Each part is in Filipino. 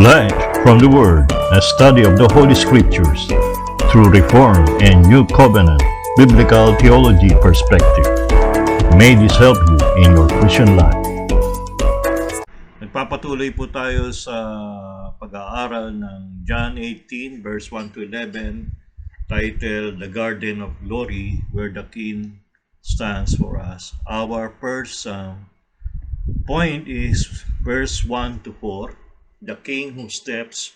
Light from the Word, a study of the Holy Scriptures through Reformed and New Covenant Biblical Theology perspective. May this help you in your Christian life. Nagpapatuloy po tayo sa pag-aaral ng John 18 verse 1 to 11, titled The Garden of Glory, where the King stands for us. Our first point is verse 1 to 4, the King who steps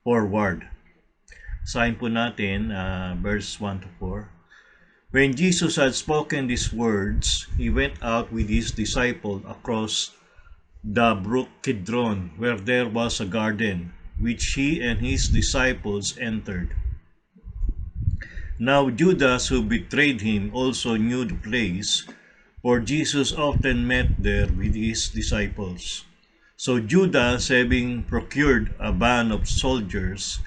forward. Sahin po natin verse 1 to 4. When Jesus had spoken these words, he went out with his disciples across the brook Kidron, where there was a garden, which he and his disciples entered. Now Judas, who betrayed him, also knew the place, for Jesus often met there with his disciples. So Judas, having procured a band of soldiers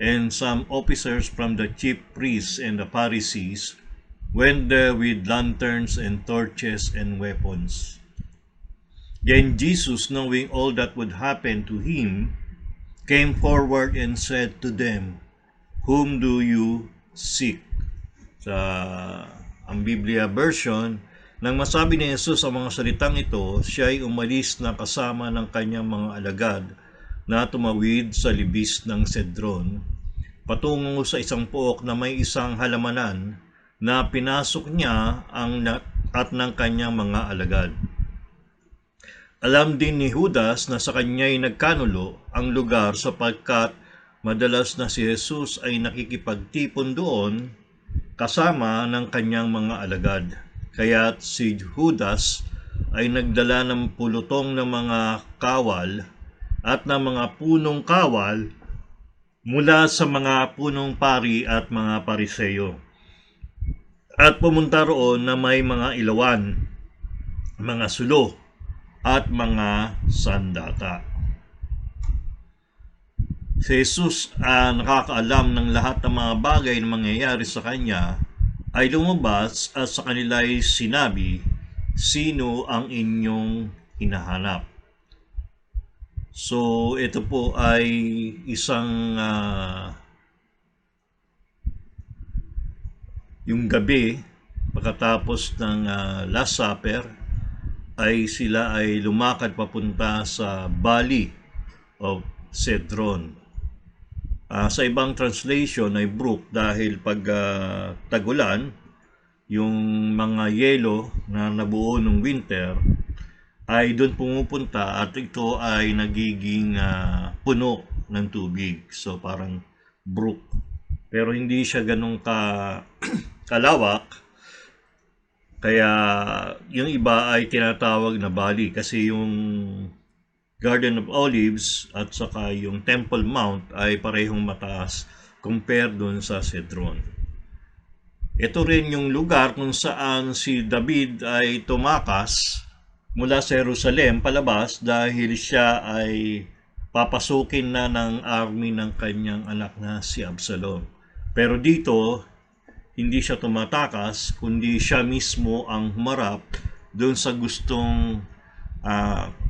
and some officers from the chief priests and the Pharisees, went there with lanterns and torches and weapons. Then Jesus, knowing all that would happen to him, came forward and said to them, "Whom do you seek?" Sa ang Biblia version, nang masabi ni Jesus ang mga salitang ito, siya ay umalis na kasama ng kanyang mga alagad na tumawid sa libis ng Cedron, patungo sa isang pook na may isang halamanan na pinasok niya at ng kanyang mga alagad. Alam din ni Judas na sa kanya'y nagkanulo ang lugar sapagkat madalas na si Jesus ay nakikipagtipon doon kasama ng kanyang mga alagad. Kaya't si Judas ay nagdala ng pulutong ng mga kawal at ng mga punong kawal mula sa mga punong pari at mga pariseyo. At pumunta roon na may mga ilawan, mga sulo, at mga sandata. Si Jesus, nakakaalam ng lahat ng mga bagay na mangyayari sa kanya, ay lumabas at sa kanila ay sinabi, "Sino ang inyong hinahanap?" So ito po ay isang yung gabi pagkatapos ng Last Supper, ay sila ay lumakad papunta sa Valley of Cedron. Sa ibang translation ay brook dahil pag tagulan, yung mga yelo na nabuo ng winter ay doon pumupunta at ito ay nagiging puno ng tubig. So parang brook. Pero hindi siya ganun kalawak. Kaya yung iba ay tinatawag na valley kasi yung Garden of Olives at saka yung Temple Mount ay parehong mataas compared dun sa Cedron. Ito rin yung lugar kung saan si David ay tumakas mula sa Jerusalem palabas dahil siya ay papasukin na ng army ng kanyang anak na si Absalom. Pero dito, hindi siya tumatakas, kundi siya mismo ang humarap doon sa gustong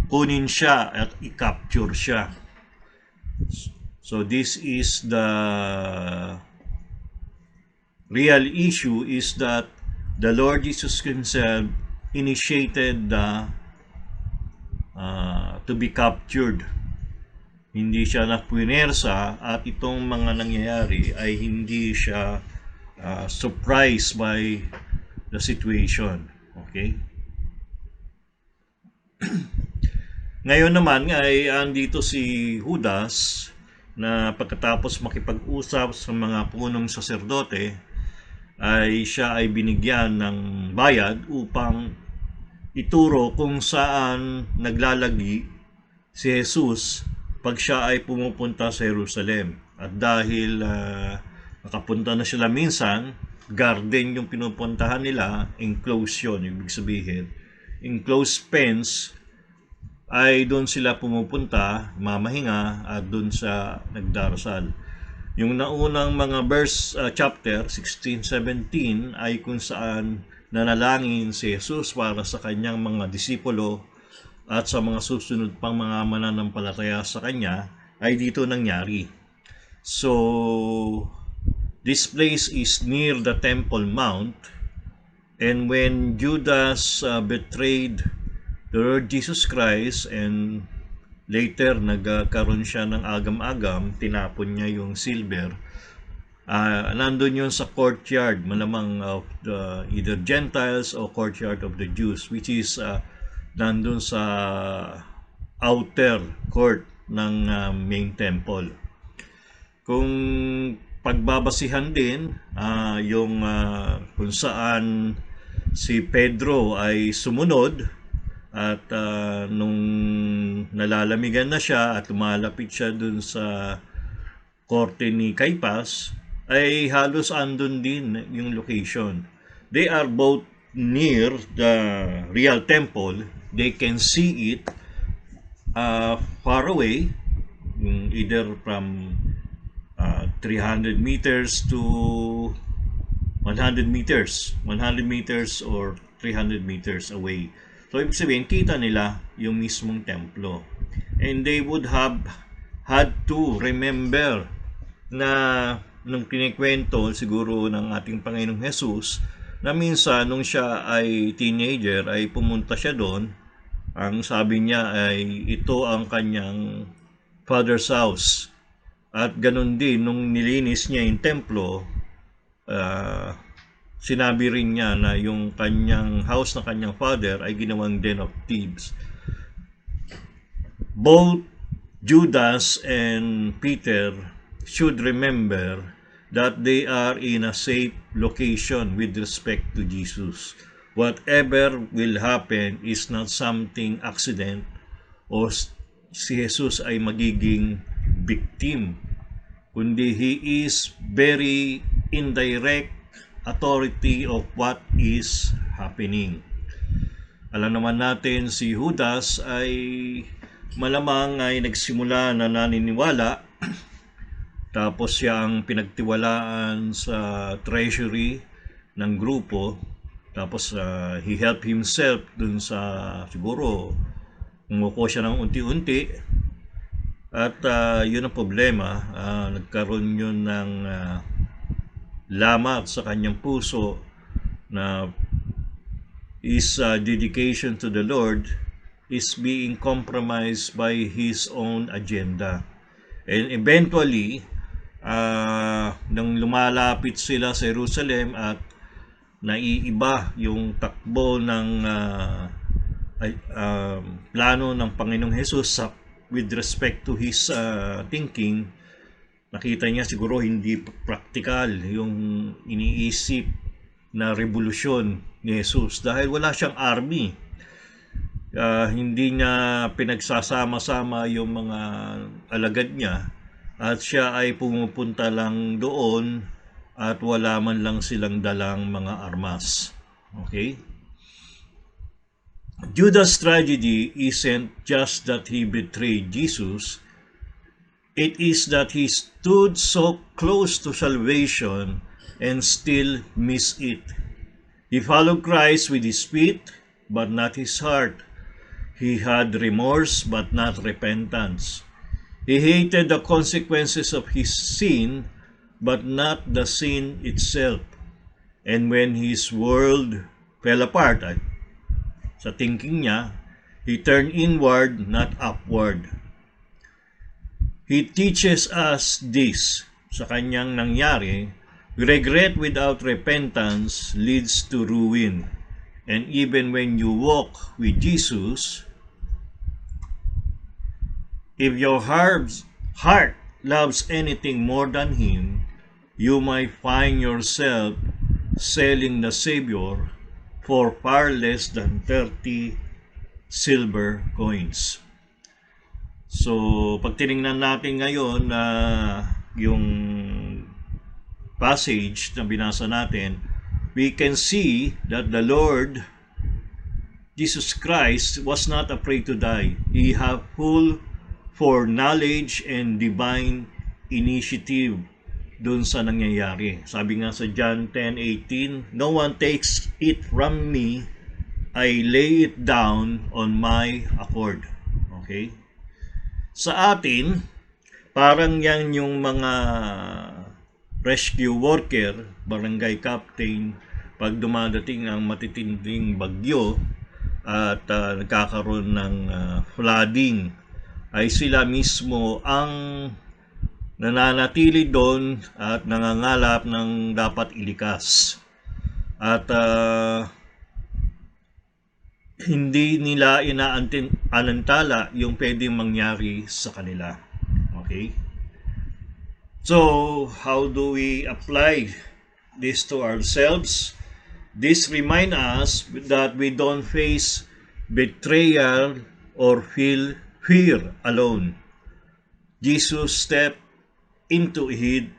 kunin siya at i-capture siya. So this is the real issue, is that the Lord Jesus himself initiated to be captured. Hindi siya napuwersa at itong mga nangyayari ay hindi siya surprised by the situation. Okay? Ngayon naman ay andito si Judas na pagkatapos makipag-usap sa mga punong saserdote ay siya ay binigyan ng bayad upang ituro kung saan naglalagi si Jesus pag siya ay pumupunta sa Jerusalem. At dahil nakapunta na sila minsan, garden yung pinupuntahan nila, enclosed yun, ibig sabihin. Enclosed fence, ay doon sila pumupunta, mamahinga, at doon sa nagdarasal. Yung naunang mga chapter 16-17 ay kung saan nanalangin si Jesus para sa kanyang mga disipulo at sa mga susunod pang mga mananampalataya sa kanya ay dito nangyari. So, this place is near the Temple Mount, and when Judas betrayed the Lord Jesus Christ and later nagkaroon siya ng agam-agam, tinapon niya yung silver, nandun yun sa courtyard, malamang of the either Gentiles or courtyard of the Jews, which is nandun sa outer court ng main temple. Kung pagbabasihan din yung kung saan si Pedro ay sumunod at nung nalalamigan na siya at lumalapit siya dun sa korte ni Caiphas, ay halos andun din yung location. They are both near the real temple. They can see it far away, either from 300 meters to 100 meters, 100 meters or 300 meters away. So, ibig sabihin, kita nila yung mismong templo. And they would have had to remember na nung kinikwento siguro ng ating Panginoong Jesus, na minsan nung siya ay teenager ay pumunta siya doon. Ang sabi niya ay ito ang kanyang father's house. At ganun din, nung nilinis niya yung templo, sinabi rin niya na yung kanyang house ng kanyang father ay ginawang den of thieves. Both Judas and Peter should remember that they are in a safe location with respect to Jesus. Whatever will happen is not something accident o si Jesus ay magiging victim, kundi he is very indirect authority of what is happening. Alam naman natin si Judas ay malamang ay nagsimula na naniniwala, tapos siya ang pinagtiwalaan sa treasury ng grupo, tapos he helped himself dun sa siguro umuko siya ng unti-unti. At yun ang problema, nagkaroon yun ng lamat sa kanyang puso na his dedication to the Lord is being compromised by his own agenda. And eventually, nang lumalapit sila sa Jerusalem at naiiba yung takbo ng plano ng Panginoong Jesus with respect to his thinking, nakita niya siguro hindi practical yung iniisip na revolusyon ni Jesus dahil wala siyang army. Hindi niya pinagsasama-sama yung mga alagad niya at siya ay pumupunta lang doon at wala man lang silang dalang mga armas. Okay? Judas' tragedy isn't just that he betrayed Jesus, it is that he stood so close to salvation and still missed it. He followed Christ with his feet, but not his heart. He had remorse, but not repentance. He hated the consequences of his sin, but not the sin itself. And when his world fell apart, sa thinking niya, he turned inward, not upward. He teaches us this sa kanyang nangyari: regret without repentance leads to ruin. And even when you walk with Jesus, if your heart loves anything more than Him, you might find yourself selling the Savior for far less than 30 silver coins. So, pag tinignan natin ngayon na yung passage na binasa natin, we can see that the Lord Jesus Christ was not afraid to die. He had full foreknowledge and divine initiative dun sa nangyayari. Sabi nga sa John 10:18, no one takes it from me, I lay it down on my accord. Okay? Sa atin, Parang yan yung mga rescue worker, barangay captain, pag dumadating ang matitinding bagyo at nagkakaroon ng flooding, ay sila mismo ang nananatili doon at nangangalap ng dapat ilikas. At hindi nila inaantala yung pwedeng mangyari sa kanila. Okay? So, how do we apply this to ourselves? This reminds us that we don't face betrayal or feel fear alone. Jesus stepped into it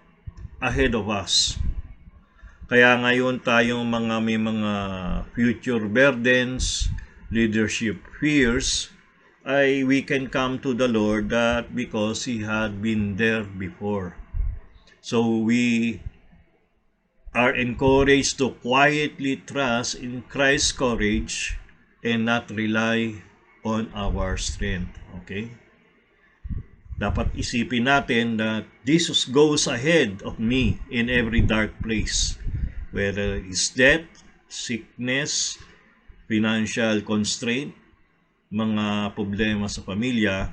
ahead of us. Kaya ngayon tayong may mga future burdens, leadership fears, ay we can come to the Lord that because He had been there before. So we are encouraged to quietly trust in Christ's courage and not rely on our strength. Okay? Dapat isipin natin that Jesus goes ahead of me in every dark place, whether it's death, sickness, financial constraint, mga problema sa pamilya.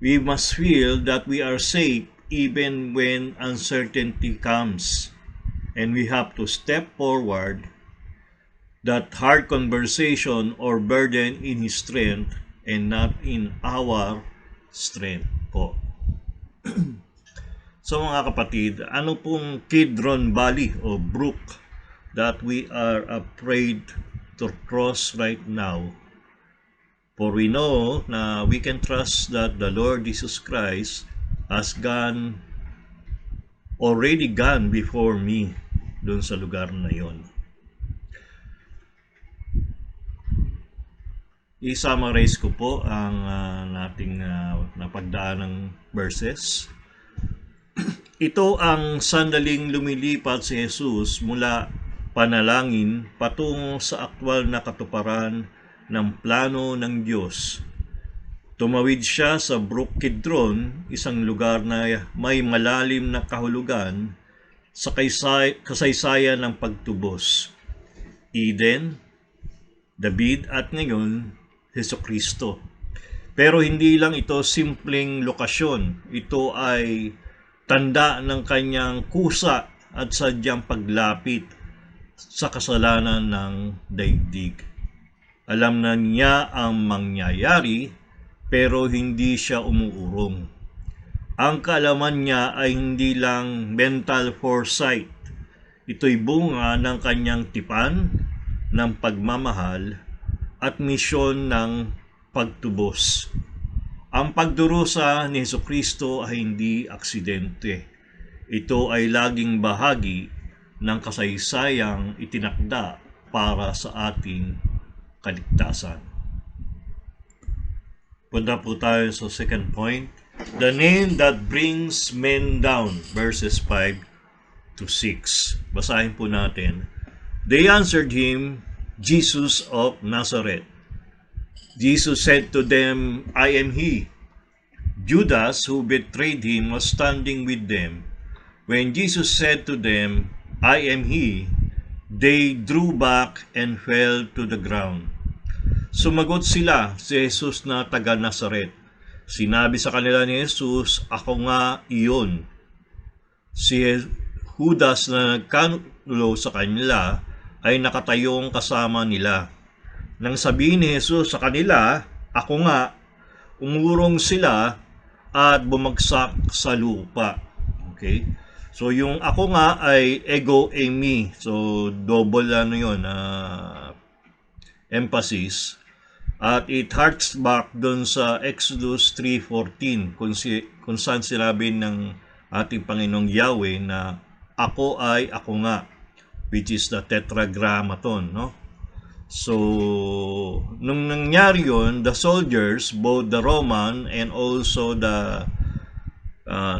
We must feel that we are safe even when uncertainty comes, and we have to step forward that hard conversation or burden in His strength and not in our strength po. So mga kapatid, ano pong Kidron Valley o brook that we are afraid to cross right now? For we know na we can trust that the Lord Jesus Christ has already gone before me doon sa lugar na yon. I-summarize ko po ang nating napagdaan ng verses. Ito ang sandaling lumilipat si Jesus mula panalangin patungo sa aktwal na katuparan ng plano ng Diyos. Tumawid siya sa Brook Kidron, isang lugar na may malalim na kahulugan sa kasaysayan ng pagtubos. Eden, David at ngayon, Jesucristo. Pero hindi lang ito simpleng lokasyon. Ito ay tanda ng kanyang kusa at sadyang paglapit sa kasalanan ng daigdig. Alam na niya ang mangyayari, pero hindi siya umuurong. Ang kaalaman niya ay hindi lang mental foresight. Ito'y bunga ng kanyang tipan, ng pagmamahal, at misyon ng pagtubos. Ang pagdurusa ni Jesucristo ay hindi aksidente. Ito ay laging bahagi ng kasaysayang itinakda para sa ating kaligtasan. Punta po tayo sa second point. The name that brings men down, verses 5 to 6. Basahin po natin. They answered him, Jesus of Nazareth. Jesus said to them, I am he. Judas, who betrayed him, was standing with them. When Jesus said to them, I am he, they drew back and fell to the ground. Sumagot sila si Jesus na taga Nazaret. Sinabi sa kanila ni Jesus, ako nga iyon. Si Judas na nagkanulo sa kanila ay nakatayong kasama nila. Nang sabihin ni Jesus sa kanila, ako nga, umurong sila at bumagsak sa lupa. Okay? So yung ako nga ay ego eimi. So double yun, emphasis. At it harks back doon sa Exodus 3:14 kung saan sinabi ng ating Panginoong Yahweh na ako ay ako nga, which is the tetragrammaton, no? So, nung nangyari yun, the soldiers, both the Roman and also the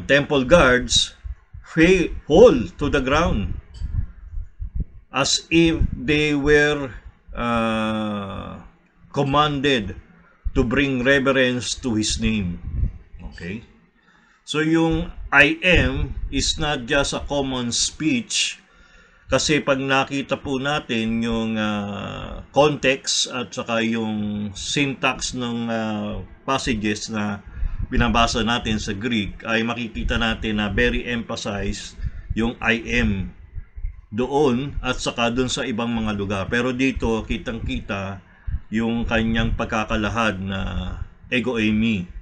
temple guards, fall to the ground as if they were commanded to bring reverence to His name. Okay? So yung I am is not just a common speech, kasi pag nakita po natin yung context at saka yung syntax ng passages na binabasa natin sa Greek, ay makikita natin na very emphasized yung I am doon at saka doon sa ibang mga lugar. Pero dito, kitang-kita yung kanyang pagkakalahad na ego eimi.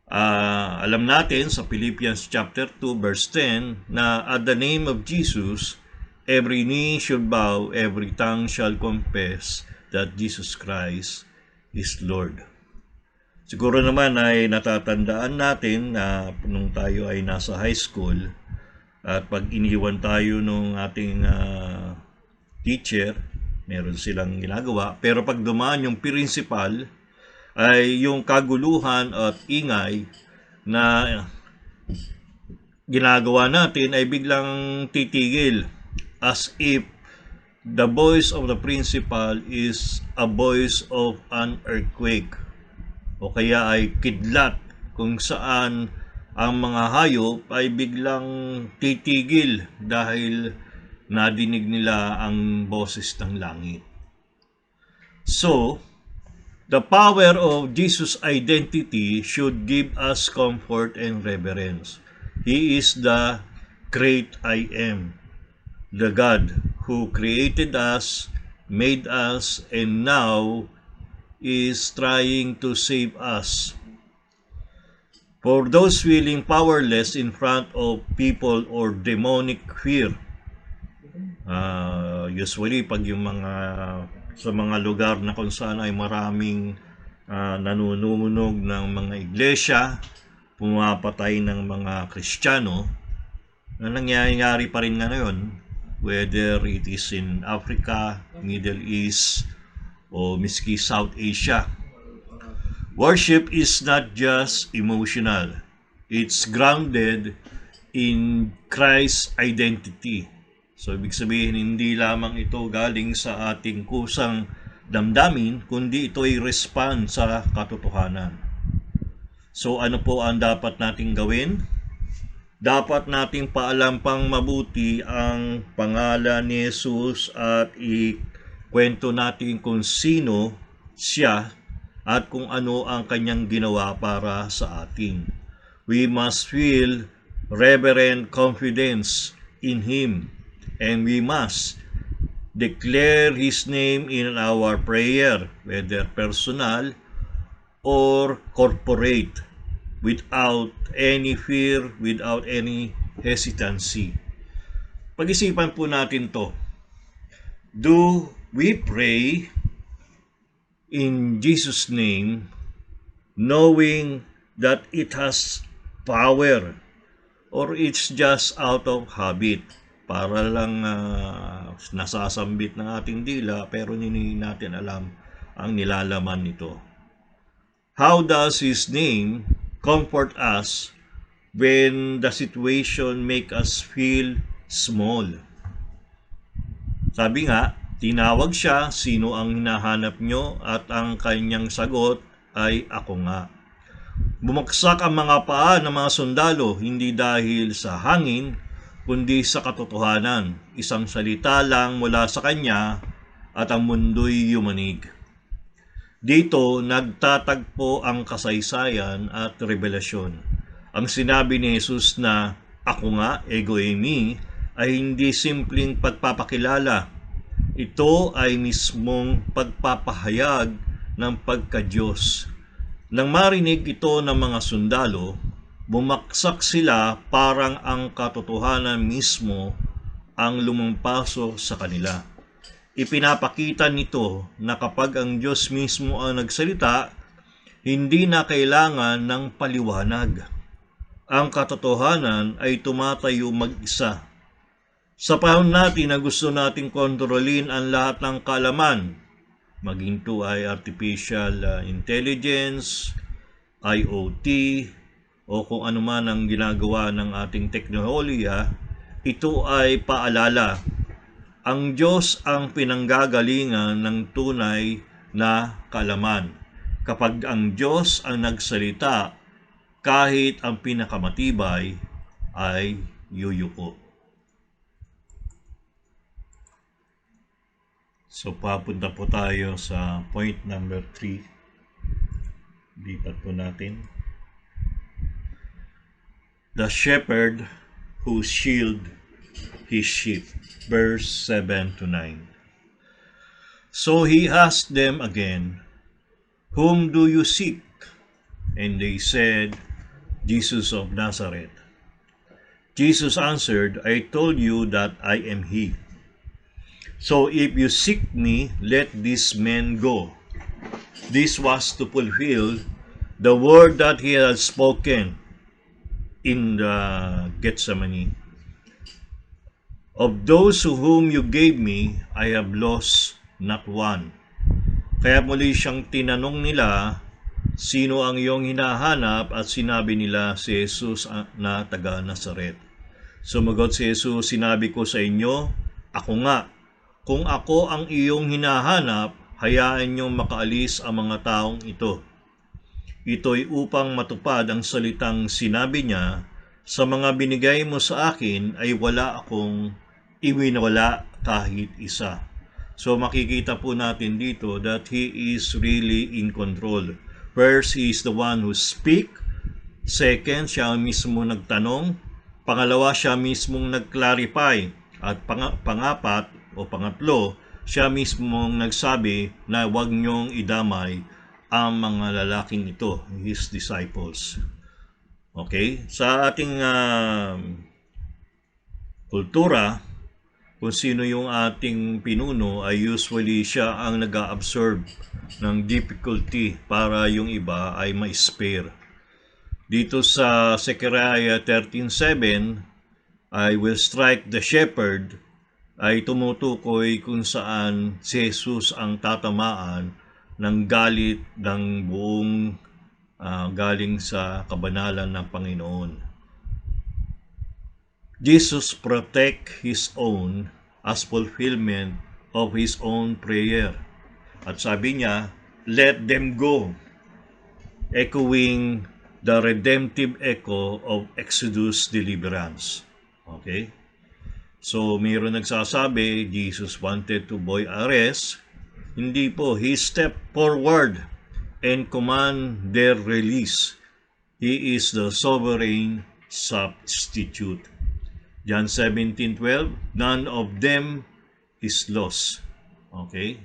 Alam natin sa Philippians chapter 2 verse 10 na at the name of Jesus, every knee should bow, every tongue shall confess that Jesus Christ is Lord. Siguro naman ay natatandaan natin na nung tayo ay nasa high school at pag iniwan tayo nung ating teacher, meron silang ginagawa. Pero pag dumaan yung principal, ay yung kaguluhan at ingay na ginagawa natin ay biglang titigil, as if the voice of the principal is a voice of an earthquake, o kaya ay kidlat kung saan ang mga hayop ay biglang titigil dahil nadinig nila ang boses ng langit. So, the power of Jesus' identity should give us comfort and reverence. He is the great I am, the God who created us, made us, and now is trying to save us. For those feeling powerless in front of people or demonic fear, usually pag yung sa mga lugar na kung saan ay maraming nanununog ng mga iglesia, pumapatay ng mga Kristiyano, na nangyayari pa rin ngayon, whether it is in Africa, Middle East, o miski South Asia. Worship is not just emotional. It's grounded in Christ's identity. So, ibig sabihin, hindi lamang ito galing sa ating kusang damdamin, kundi ito ay respond sa katotohanan. So, ano po ang dapat nating gawin? Dapat nating paalampang mabuti ang pangalan ni Jesus at ikwento natin kung sino siya at kung ano ang kanyang ginawa para sa atin. We must feel reverent confidence in Him. And we must declare His name in our prayer, whether personal or corporate, without any fear, without any hesitancy. Pag-isipan po natin to. Do we pray in Jesus' name, knowing that it has power, or it's just out of habit? Para lang nasasambit ng ating dila pero hindi natin alam ang nilalaman nito. How does His name comfort us when the situation make us feel small? Sabi nga, tinawag siya, sino ang hinahanap nyo? At ang kanyang sagot ay ako nga. Bumagsak ang mga paa ng mga sundalo, hindi dahil sa hangin, kundi sa katotohanan. Isang salita lang mula sa kanya at ang mundo'y yumanig. Dito nagtatagpo ang kasaysayan at revelasyon. Ang sinabi ni Jesus na ako nga, ego eimi, ay hindi simpleng pagpapakilala. Ito ay mismong pagpapahayag ng pagka-Diyos. Nang marinig ito ng mga sundalo, bumaksak sila parang ang katotohanan mismo ang lumampaso sa kanila. Ipinapakita nito na kapag ang Diyos mismo ang nagsalita, hindi na kailangan ng paliwanag. Ang katotohanan ay tumatayo mag-isa. Sa panahon natin na gusto nating kontrolin ang lahat ng kaalaman, maging ito ay artificial intelligence, IoT, o kung ano man ang ginagawa ng ating teknolohiya, ito ay paalala. Ang Diyos ang pinanggagalingan ng tunay na kaalaman. Kapag ang Diyos ang nagsalita, kahit ang pinakamatibay ay yuyuko. So, papunta po tayo sa point number 3. Lipat po natin. The shepherd who shield his sheep. Verse 7 to 9. So he asked them again, "Whom do you seek?" And they said, "Jesus of Nazareth." Jesus answered, "I told you that I am he. So if you seek me, let these men go." This was to fulfill the word that he had spoken in the Gethsemane. "Of those to whom you gave me, I have lost not one." Kaya muli siyang tinanong nila, "Sino ang iyong hinahanap?" At sinabi nila, "Si Jesus na taga Nazaret." Sumagot si Jesus, "Sinabi ko sa inyo, ako nga. Kung ako ang iyong hinahanap, hayaan niyong makaalis ang mga taong ito." Ito'y upang matupad ang salitang sinabi niya, "Sa mga binigay mo sa akin ay wala akong iwinawala kahit isa." So makikita po natin dito that he is really in control. First, he is the one who speak. Second, siya mismo nagtanong. Pangalawa, siya mismong nag-clarify. At pangapat o pangatlo, siya mismong nagsabi na huwag niyong idamay ang mga lalaking ito, his disciples. Okay? Sa ating kultura, kung sino yung ating pinuno ay usually siya ang nag-a-absorb ng difficulty para yung iba ay ma-spare. Dito sa Zechariah 13:7, "I will strike the shepherd," ay tumutukoy kung saan si Jesus ang tatamaan ng galit ng buong galing sa kabanalan ng Panginoon. Jesus protect his own as fulfillment of his own prayer. At sabi niya, "Let them go," echoing the redemptive echo of Exodus deliverance. Okay? So, mayroon nagsasabi, Jesus wanted to avoid arrest. Hindi po. He stepped forward and command their release. He is the sovereign substitute. John 17:12, "None of them is lost." Okay?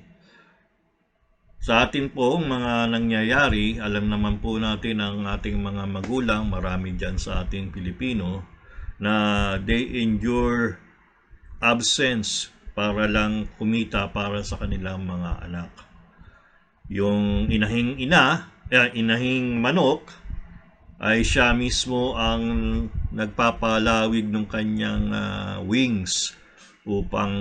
Sa atin po, mga nangyayari, alam naman po natin ang ating mga magulang, marami dyan sa ating Pilipino, na they endure absence para lang kumita para sa kanilang mga anak. Yung inahing manok, ay siya mismo ang nagpapalawig ng kanyang wings upang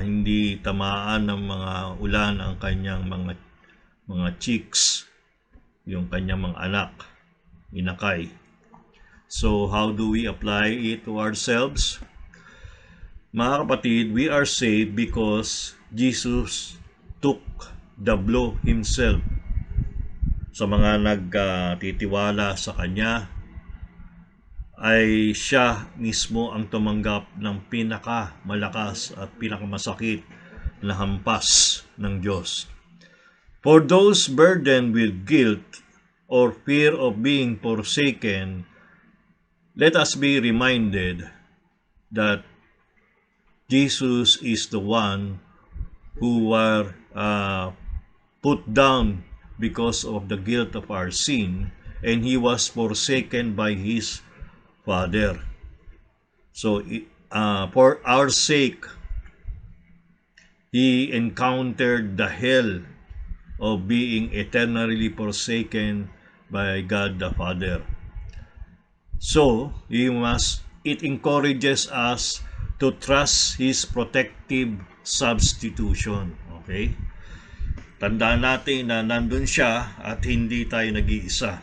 hindi tamaan ng mga ulan ang kanyang mga chicks, yung kanyang mga anak, inakay. So how do we apply it to ourselves? Mga kapatid, we are saved because Jesus took the blow himself. Sa mga nagtitiwala sa Kanya, ay siya mismo ang tumanggap ng pinakamalakas at pinakamasakit na hampas ng Diyos. For those burdened with guilt or fear of being forsaken, let us be reminded that Jesus is the one who were put down because of the guilt of our sin, and he was forsaken by his Father. So, for our sake, he encountered the hell of being eternally forsaken by God the Father. So, it encourages us to trust his protective substitution. Okay? Tandaan natin na nandun siya at hindi tayo nag-iisa.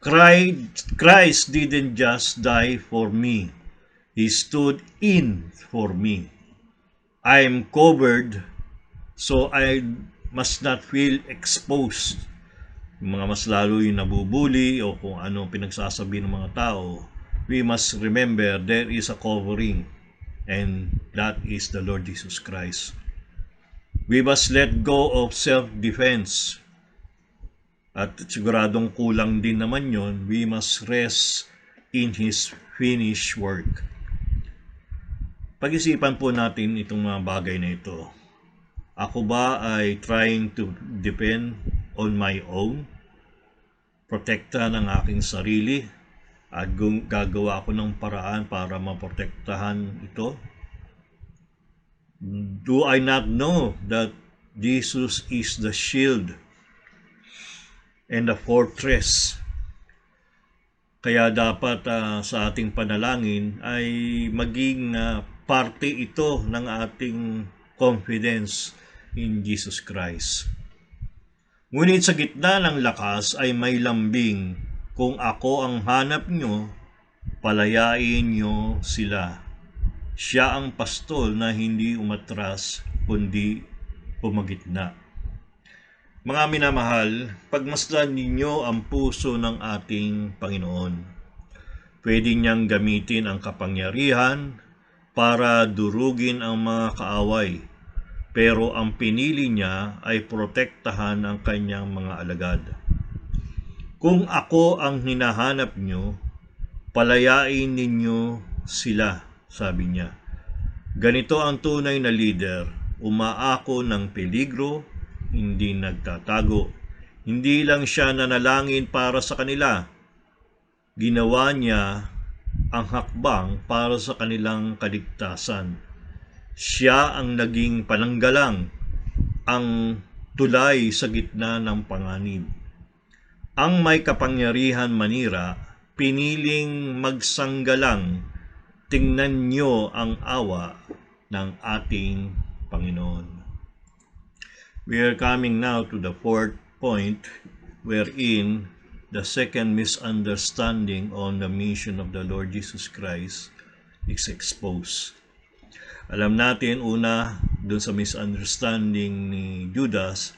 Christ didn't just die for me. He stood in for me. I'm covered, so I must not feel exposed. yung mga mas lalo yung nabubuli o kung ano pinagsasabi ng mga tao, we must remember there is a covering, and that is the Lord Jesus Christ. We must let go of self-defense. At siguradong kulang din naman yon, we must rest in His finished work. Pag-isipan po natin itong mga bagay na ito. Ako ba ay trying to depend on my own? Protektahan ang aking sarili at gagawa ako ng paraan para maprotektahan ito? Do I not know that Jesus is the shield and the fortress? Kaya dapat sa ating panalangin ay maging parte ito ng ating confidence in Jesus Christ. Ngunit sa gitna ng lakas ay may lambing. Kung ako ang hanap nyo, palayain nyo sila. Siya ang pastol na hindi umatras, kundi pumagitna. Mga minamahal, pagmasdan ninyo ang puso ng ating Panginoon. Pwede niyang gamitin ang kapangyarihan para durugin ang mga kaaway, pero ang pinili niya ay protektahan ang kanyang mga alagad. Kung ako ang hinahanap nyo, palayain ninyo sila, sabi niya. Ganito ang tunay na leader, umaako ng peligro, hindi nagtatago. Hindi lang siya nanalangin para sa kanila. Ginawa niya ang hakbang para sa kanilang kaligtasan. Siya ang naging pananggalang, ang tulay sa gitna ng panganib. Ang may kapangyarihan manira, piniling magsanggalang. Tingnan niyo ang awa ng ating Panginoon. We are coming now to the fourth point, wherein the second misunderstanding on the mission of the Lord Jesus Christ is exposed. Alam natin, una, dun sa misunderstanding ni Judas,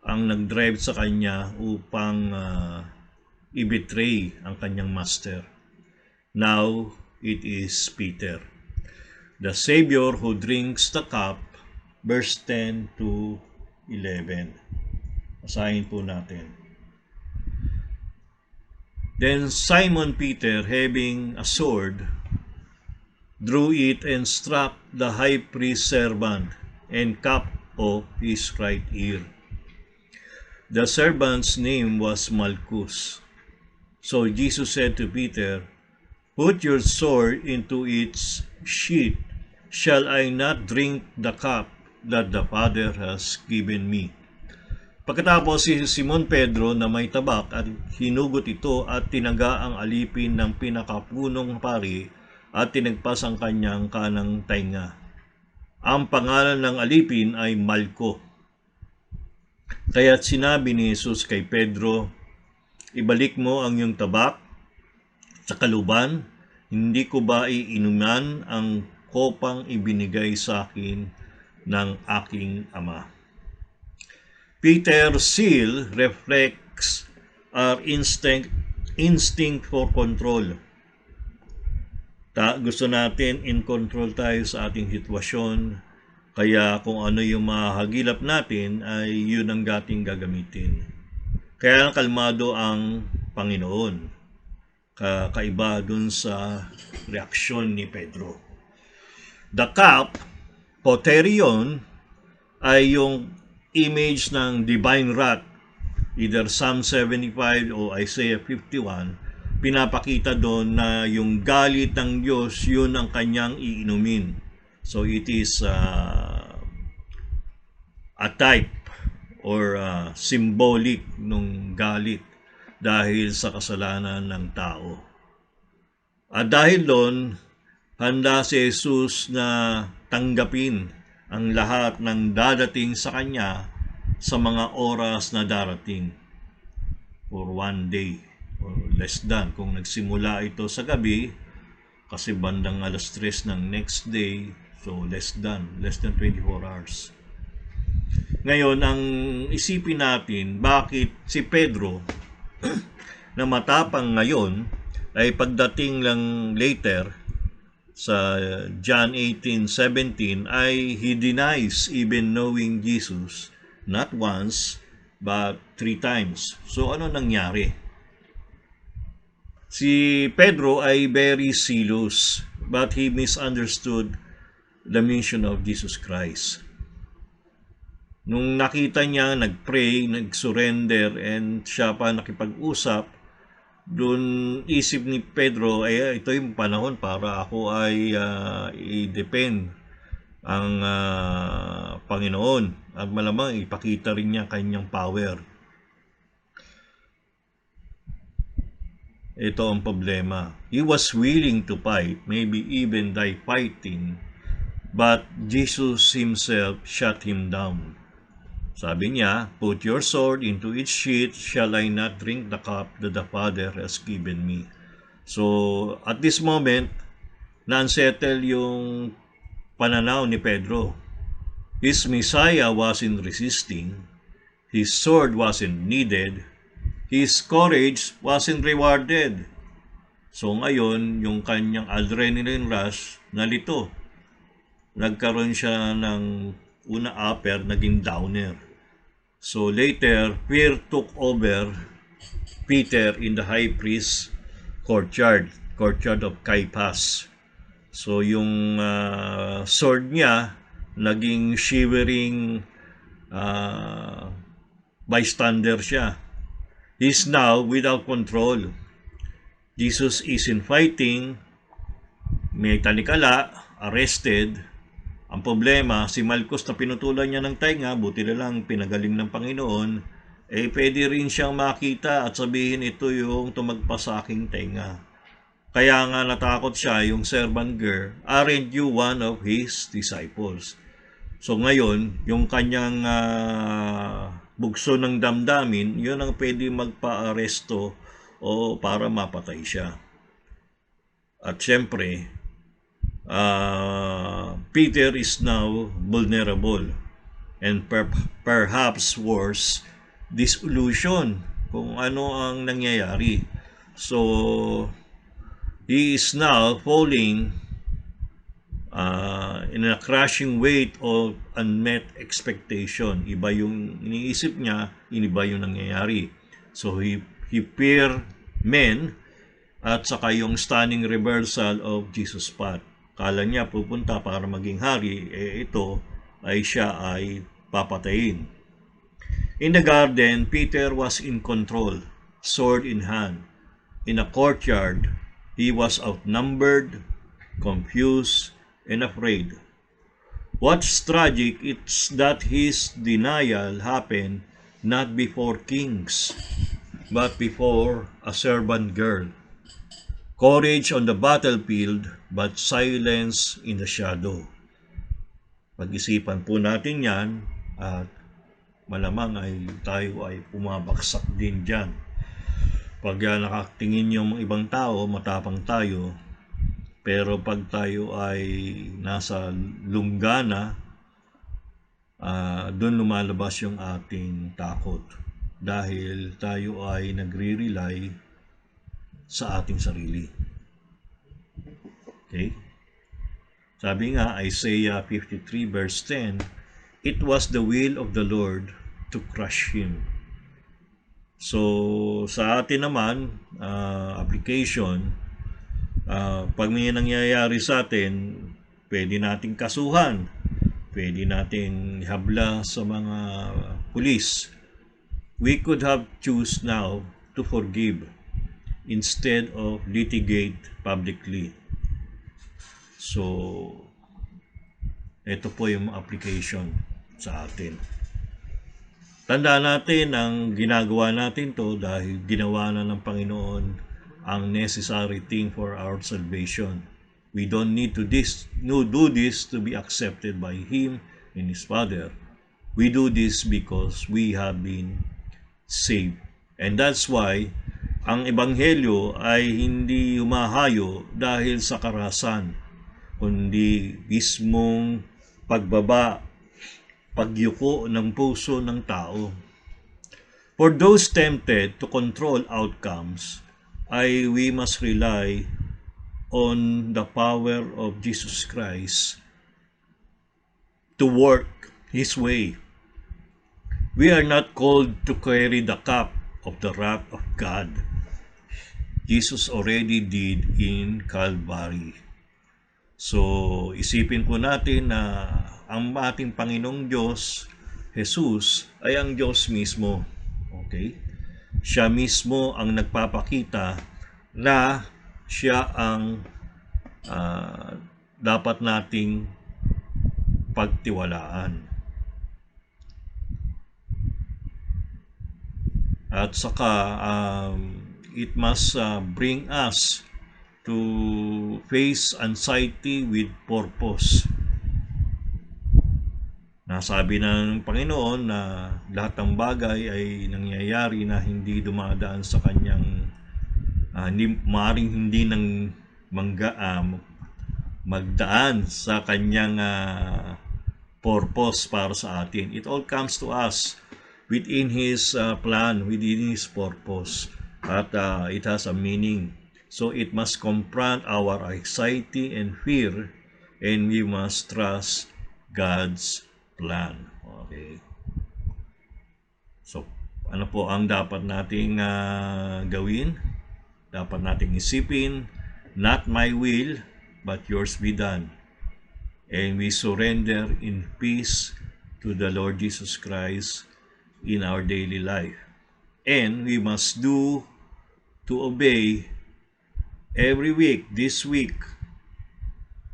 ang nag-drive sa kanya upang i-betray ang kanyang master. Now, it is Peter, the Savior who drinks the cup, verse 10 to 11. Basahin po natin. Then Simon Peter, having a sword, drew it and struck the high priest's servant and cut off his right ear. The servant's name was Malchus. So Jesus said to Peter, "Put your sword into its sheath. Shall I not drink the cup that the Father has given me?" Pagkatapos si Simon Pedro na may tabak at hinugot ito at tinaga ang alipin ng pinakapunong pari at tinagpas ang kanyang kanang tainga. Ang pangalan ng alipin ay Malko. Kaya't sinabi ni Jesus kay Pedro, "Ibalik mo ang iyong tabak sa kaluban, hindi ko ba iinuman ang kopang ibinigay sa akin ng aking Ama?" Peter's seal reflects our instinct for control. Gusto natin in control tayo sa ating sitwasyon, kaya kung ano yung mahagilap natin ay yun ang dating gagamitin. Kaya kalmado ang Panginoon, kakaiba dun sa reaksyon ni Pedro. The cup, poterion, ay yung image ng divine wrath, either Psalm 75 o Isaiah 51, pinapakita doon na yung galit ng Diyos, yun ang kanyang iinumin. So it is a type or symbolic ng galit dahil sa kasalanan ng tao. At dahil doon, handa si Jesus na tanggapin ang lahat ng dadating sa kanya sa mga oras na darating, for one day or less than. Kung nagsimula ito sa gabi, kasi bandang 3:00 ng next day, so less than 24 hours. Ngayon, ang isipin natin, bakit si Pedro na matapang ngayon ay pagdating lang later sa John 18:17 ay he denies even knowing Jesus not once but 3 times. So ano nangyari? Si Pedro ay very zealous but he misunderstood the mission of Jesus Christ. Nung nakita niya, nag-pray, nag-surrender, and siya pa nakipag-usap, doon isip ni Pedro, ay ito yung panahon para ako ay i-depend ang Panginoon. At malamang ipakita rin niya kanyang power. Ito ang problema. He was willing to fight, maybe even die fighting, but Jesus himself shut him down. Sabi niya, put your sword into its sheath, shall I not drink the cup that the Father has given me? So, at this moment, na-unsettle yung pananaw ni Pedro. His Messiah wasn't resisting. His sword wasn't needed. His courage wasn't rewarded. So ngayon, yung kanyang adrenaline rush, nalito. Nagkaroon siya ng una upper, naging downer. So later, fear took over Peter in the high priest courtyard of Caiaphas. So yung sword niya, naging shivering bystander siya. He's now without control. Jesus isn't fighting, may talikala, arrested. Ang problema, si Malchus na pinutulan niya ng tainga, buti na lang pinagaling ng Panginoon, pwede rin siyang makita at sabihin ito yung tumagpa sa aking tainga. Kaya nga natakot siya, yung servant girl, aren't you one of his disciples? So ngayon, yung kanyang bugso ng damdamin, yun ang pwede magpa-aresto o para mapatay siya. At syempre, Peter is now vulnerable and perhaps worse, disillusion kung ano ang nangyayari. So, he is now falling in a crushing weight of unmet expectation. Iba yung iniisip niya, iba yung nangyayari. So he fear men at saka yung stunning reversal of Jesus' path. Kala niya pupunta para maging hari, ito ay siya ay papatayin. In the garden, Peter was in control, sword in hand. In a courtyard, he was outnumbered, confused, and afraid. What's tragic is that his denial happened not before kings, but before a servant girl. Courage on the battlefield, but silence in the shadow. Pag-isipan po natin yan at malamang ay tayo ay pumabaksak din dyan. Pag nakatingin yung ibang tao, matapang tayo, pero pag tayo ay nasa lunggana, doon lumalabas yung ating takot. Dahil tayo ay nagre-rely sa ating sarili. Okay? Sabi nga, Isaiah 53 verse 10, it was the will of the Lord to crush him. So, sa atin naman, application, pag may nangyayari sa atin, pwede nating kasuhan, pwede nating habla sa mga pulis. We could have choose now to forgive instead of litigate publicly. So, ito po yung application sa atin. Tandaan natin ang ginagawa natin to dahil ginawa na ng Panginoon ang necessary thing for our salvation. We don't need to do this to be accepted by Him and His Father. We do this because we have been saved. And that's why ang Ebanghelyo ay hindi humahayo dahil sa karahasan, kundi mismong pagbaba pagyuko ng puso ng tao. For those tempted to control outcomes, we must rely on the power of Jesus Christ to work His way. We are not called to carry the cup of the wrath of God. Jesus already did in Calvary. So, isipin po natin na ang ating Panginoong Diyos, Jesus, ay ang Diyos mismo. Okay? Siya mismo ang nagpapakita na siya ang dapat nating pagtiwalaan. At saka, it must bring us to face anxiety with purpose. Nasabi ng Panginoon na lahat ng bagay ay nangyayari na hindi dumadaan sa kanyang maaaring hindi nang magdaan sa kanyang purpose para sa atin. It all comes to us within His plan, within His purpose. At it has a meaning. So it must confront our anxiety and fear, and we must trust God's plan. Okay. So, ano po ang dapat nating gawin? Dapat nating isipin, not my will, but yours be done. And we surrender in peace to the Lord Jesus Christ in our daily life. And we must do to obey every week, this week.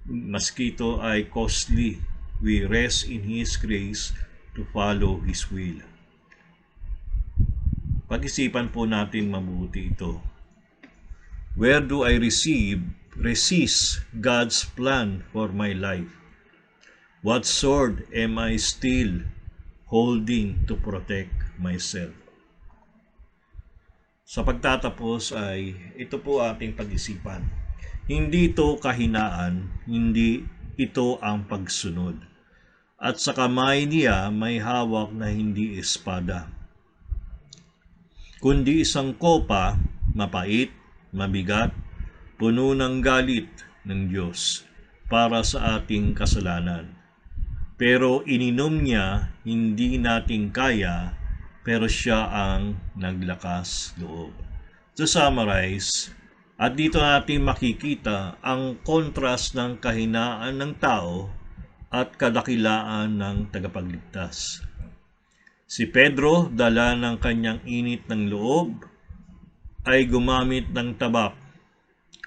Maski ito ay costly, we rest in His grace to follow His will. Pag-isipan po natin mabuti ito. Where do I resist God's plan for my life? What sword am I still holding to protect myself? Sa pagtatapos ay ito po ating pag-isipan. Hindi ito kahinaan, hindi ito ang pagsunod. At sa kamay niya may hawak na hindi espada, kundi isang kopa, mapait, mabigat, puno ng galit ng Diyos para sa ating kasalanan. Pero ininom niya, hindi natin kaya, pero siya ang naglakas loob. To summarize, at dito natin makikita ang kontrast ng kahinaan ng tao at kadakilaan ng tagapagligtas. Si Pedro, dala ng kanyang init ng loob, ay gumamit ng tabak.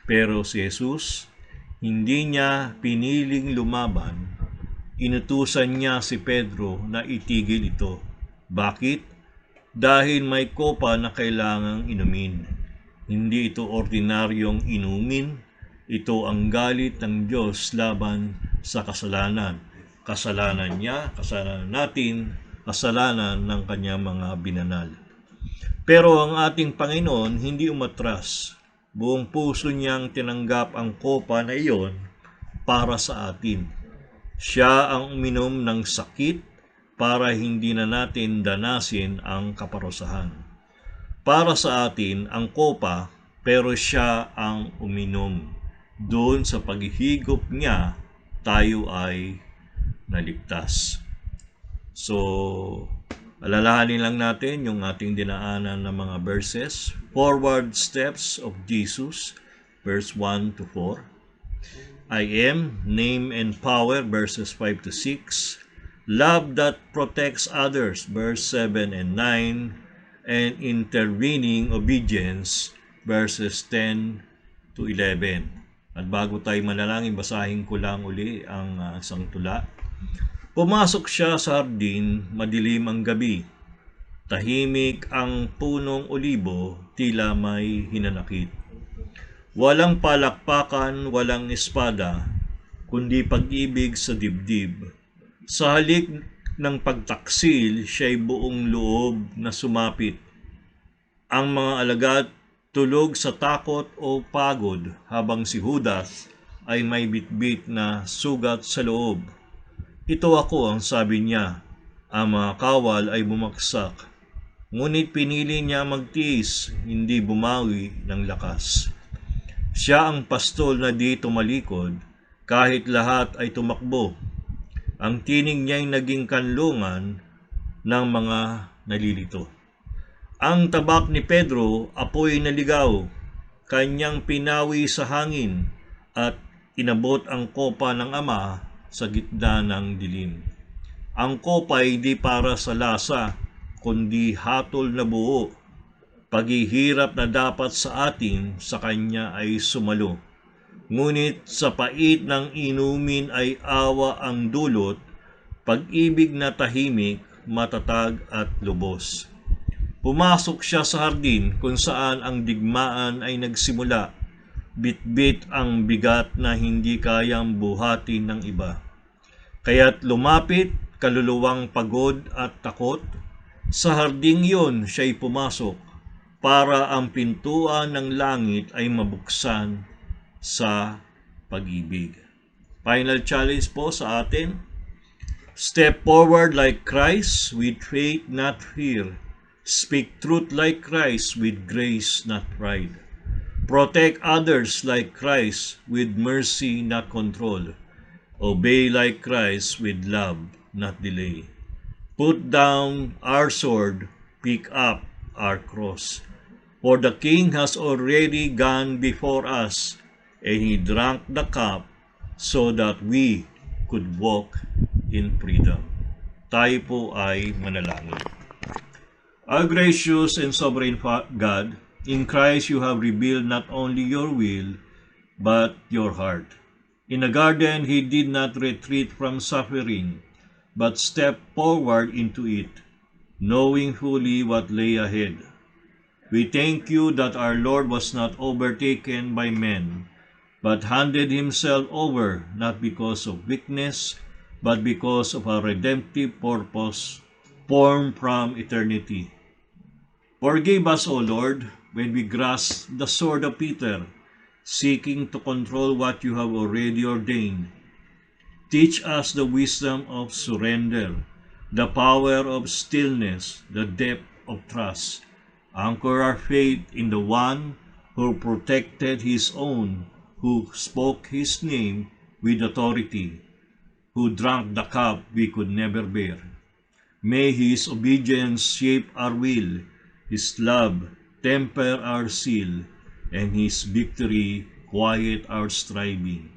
Pero si Jesus, hindi niya piniling lumaban. Inutusan niya si Pedro na itigil ito. Bakit? Dahil may kopa na kailangang inumin. Hindi ito ordinaryong inumin. Ito ang galit ng Diyos laban sa kasalanan. Kasalanan niya, kasalanan natin, kasalanan ng kanyang mga binanal. Pero ang ating Panginoon hindi umatras. Buong puso niyang tinanggap ang kopa na iyon para sa atin. Siya ang uminom ng sakit para hindi na natin danasin ang kaparusahan. Para sa atin ang kopa, pero siya ang uminom. Doon sa paghihigop niya, tayo ay naligtas. So, alalahanin lang natin yung ating dinaanan ng mga verses. Forward steps of Jesus, verse 1 to 4. I am, name and power, verses 5 to 6. Love that protects others, verse 7 and 9. And intervening obedience, verses 10 to 11. At bago tayo manalangin, basahin ko lang uli ang isang tula. Pumasok siya sa hardin, madilim ang gabi. Tahimik ang punong olibo, tila may hinanakit. Walang palakpakan, walang espada, kundi pag-ibig sa dibdib. Sa halik ng pagtaksil, siya'y buong loob na sumapit. Ang mga alagad tulog sa takot o pagod, habang si Judas ay may bitbit na sugat sa loob. Ito ako, ang sabi niya, ang mga kawal ay bumagsak. Ngunit pinili niya magtiis, hindi bumawi ng lakas. Siya ang pastol na di tumalikod, kahit lahat ay tumakbo. Ang tinig niya'y naging kanlungan ng mga nalilito. Ang tabak ni Pedro, apoy na ligaw, kanyang pinawi sa hangin at inabot ang kopa ng Ama sa gitna ng dilim. Ang kopa ay hindi para sa lasa, kundi hatol na buo. Paghihirap na dapat sa atin sa kanya ay sumalo. Ngunit sa pait ng inumin ay awa ang dulot, pag-ibig na tahimik, matatag at lubos. Pumasok siya sa hardin kung saan ang digmaan ay nagsimula. Bit-bit ang bigat na hindi kayang buhatin ng iba. Kaya't lumapit, kaluluwang pagod at takot. Sa harding yun siya'y pumasok para ang pintuan ng langit ay mabuksan sa pag-ibig. Final challenge po sa atin. Step forward like Christ with faith, not fear. Speak truth like Christ with grace, not pride. Protect others like Christ with mercy, not control. Obey like Christ with love, not delay. Put down our sword, pick up our cross. For the King has already gone before us, and he drank the cup so that we could walk in freedom. Tayo po ay manalangin. Our gracious and sovereign God, in Christ you have revealed not only your will, but your heart. In the garden, he did not retreat from suffering, but stepped forward into it, knowing fully what lay ahead. We thank you that our Lord was not overtaken by men, but handed himself over not because of weakness, but because of a redemptive purpose formed from eternity. Forgive us, O Lord, when we grasp the sword of Peter, seeking to control what you have already ordained. Teach us the wisdom of surrender, the power of stillness, the depth of trust. Anchor our faith in the one who protected his own, who spoke his name with authority, who drank the cup we could never bear. May his obedience shape our will, his love temper our zeal, and his victory quiet our striving.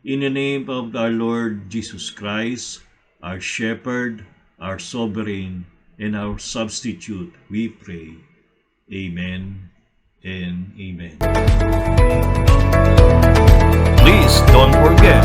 In the name of our Lord Jesus Christ, our Shepherd, our Sovereign, and our Substitute, we pray. Amen and amen. Please don't forget